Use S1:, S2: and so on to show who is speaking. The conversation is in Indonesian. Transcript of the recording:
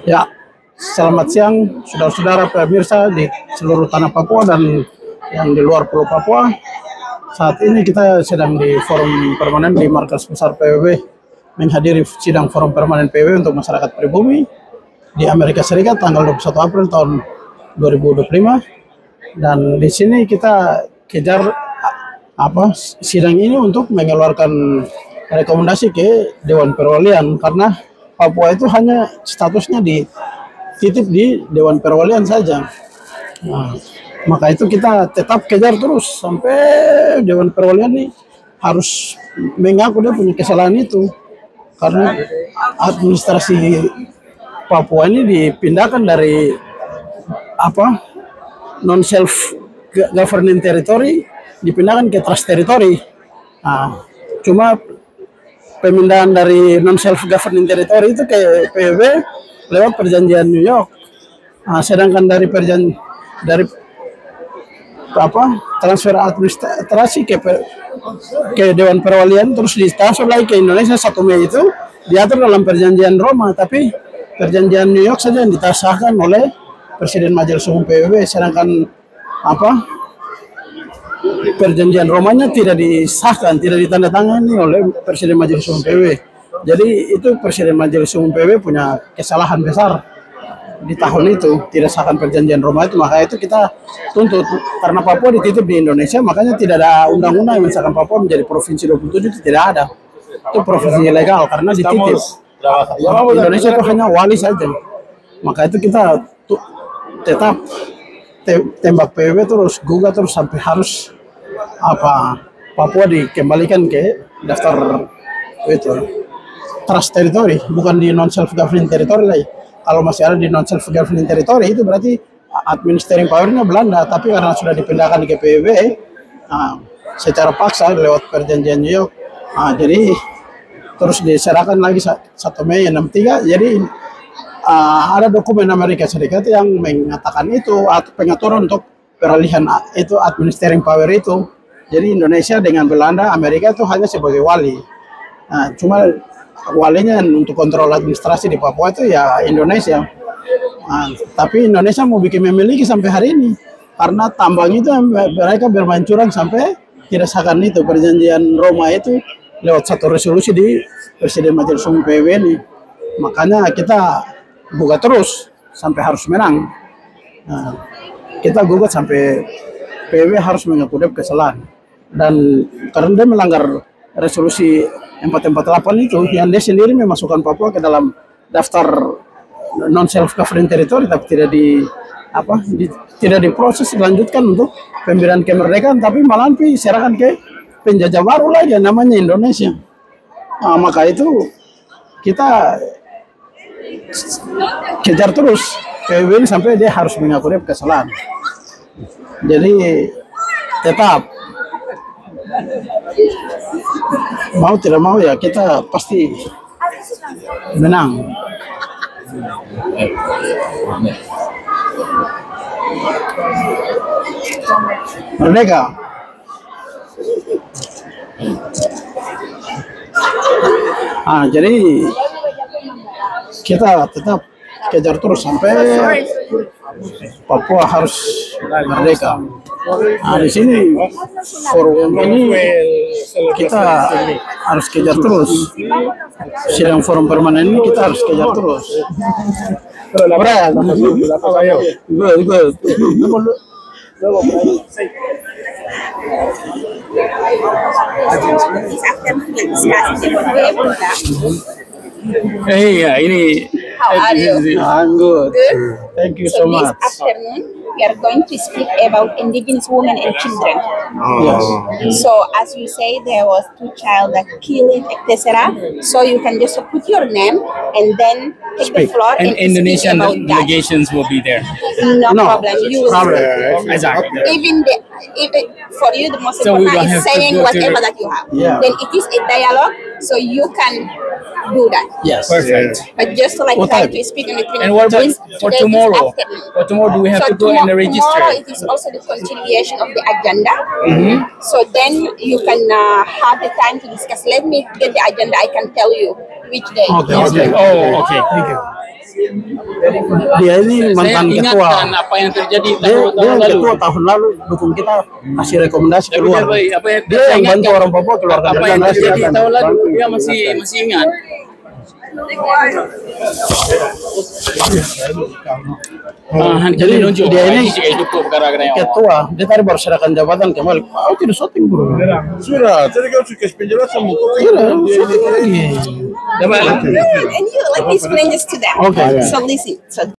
S1: Ya, selamat siang saudara-saudara pemirsa di seluruh tanah Papua dan yang di luar Pulau Papua. Saat ini kita sedang di forum permanen di markas besar PBB menghadiri sidang forum permanen PBB untuk masyarakat pribumi di Amerika Serikat tanggal 21 April tahun 2025. Dan di sini kita kejar sidang ini untuk mengeluarkan rekomendasi ke Dewan Perwalian, karena Papua itu hanya statusnya dititip di Dewan Perwalian saja. Nah, maka itu kita tetap kejar terus sampai Dewan Perwalian ini harus mengaku dia punya kesalahan itu, karena administrasi Papua ini dipindahkan dari non self governing territory dipindahkan ke trust territory. Nah, cuma pemindahan dari non self governing territory itu ke PBB lewat perjanjian New York. Nah, sedangkan dari transfer administrasi ke Dewan Perwalian terus ditransfer lagi ke Indonesia 1 Mei itu diatur dalam perjanjian Roma, tapi perjanjian New York saja yang disahkan oleh Presiden Majelis Umum PBB, sedangkan perjanjian Romanya tidak disahkan, tidak ditandatangani oleh Presiden Majelis Umum PBB. Jadi itu Presiden Majelis Umum PBB punya kesalahan besar di tahun itu, tidak sahkan perjanjian Roma itu. Maka itu kita tuntut, karena Papua dititip di Indonesia, makanya tidak ada undang-undang yang mensahkan Papua menjadi provinsi 27, itu tidak ada. Itu provinsi ilegal karena dititip. Indonesia itu hanya wali saja. Maka itu kita tetap tembak PBB terus, gugat terus sampai harus Papua dikembalikan ke daftar itu trust territory, bukan di non self governing territory lagi. Kalau masih ada di non self governing territory itu berarti administering powernya Belanda, tapi karena sudah dipindahkan ke PBB secara paksa lewat perjanjian New York, jadi terus diserahkan lagi 1 Mei 63. Jadi ada dokumen Amerika Serikat yang mengatakan itu pengaturan untuk peralihan itu administering power itu. Jadi Indonesia dengan Belanda, Amerika itu hanya sebagai wali. Nah, cuma walinya untuk kontrol administrasi di Papua itu ya Indonesia. Nah, tapi Indonesia mau bikin memiliki sampai hari ini, karena tambang itu mereka bermain curang sampai tidak sahkan itu perjanjian Roma itu lewat satu resolusi di Presiden Majelis Umum PBB ini. Makanya kita gugat terus sampai harus menang. Nah, kita gugat sampai PBB harus mengaku dia kesalahan, dan karena dia melanggar resolusi 448 itu, yang dia sendiri memasukkan Papua ke dalam daftar non self governing territory, tapi tidak diproses dilanjutkan untuk pemberian kemerdekaan, tapi malah diserahkan ke penjajah baru lagi namanya Indonesia. Nah, maka itu kita kejar terus PBB ini sampai dia harus mengaku dia kesalahan. Jadi tetap mau tidak mau ya kita pasti menang. Merdeka. Jadi kita tetap kejar terus sampai Papua harus merdeka. Di sini forum ini kita harus kejar terus. Sidang forum permanen ini kita harus kejar terus. Ini.
S2: How are you?
S1: I'm good.
S2: Good.
S1: Thank you so much.
S2: This afternoon, we are going to speak about indigenous women and children.
S1: Yes.
S2: So, as you say, there was 2 child that killed, etc. So you can just put your name and then take the floor
S3: And
S2: and
S3: Indonesian
S2: speak about that.
S3: delegations will be there.
S2: No problem. You will
S3: Exactly.
S2: even for you, the most
S3: So we
S2: important
S3: don't
S2: is
S3: have to
S2: saying
S3: go to
S2: whatever
S3: the-
S2: that you have.
S1: Yeah.
S2: Then it is a dialogue, so you can do that.
S1: Yes.
S3: Perfect.
S2: But just to
S1: What
S2: try
S1: time?
S2: to speak on the
S3: And what about
S2: today
S3: for
S2: is
S3: tomorrow?
S2: afternoon.
S3: For tomorrow, do we have
S2: So
S3: to go and register?
S2: tomorrow it is also the continuation of the agenda. So then you can have the time to discuss. Let me get the agenda. I can tell you which day.
S1: Okay.
S2: Yes.
S1: Okay.
S3: Oh, okay.
S1: Thank you. Dia ini
S3: Saya
S1: mantan ketua.
S3: ingatkan apa yang terjadi
S1: Dia
S3: tahun lalu.
S1: ketua tahun lalu dukung kita, kasih rekomendasi
S3: Tapi
S1: keluar.
S3: apa yang
S1: Dia yang bantu orang Papua keluarkan
S3: apa yang
S1: rekomendasi.
S3: terjadi tahun lalu dia masih ingat.
S1: Jadi dia ini
S3: ketua.
S1: ketua, dia tadi baru serahkan jabatan kembali. Oh tidak syuting bro.
S4: Sudah, tadi kau kasih penjelasan
S1: Tidak, syuting lagi.
S2: And you let me explain this to them.
S1: Okay.
S2: So listen. So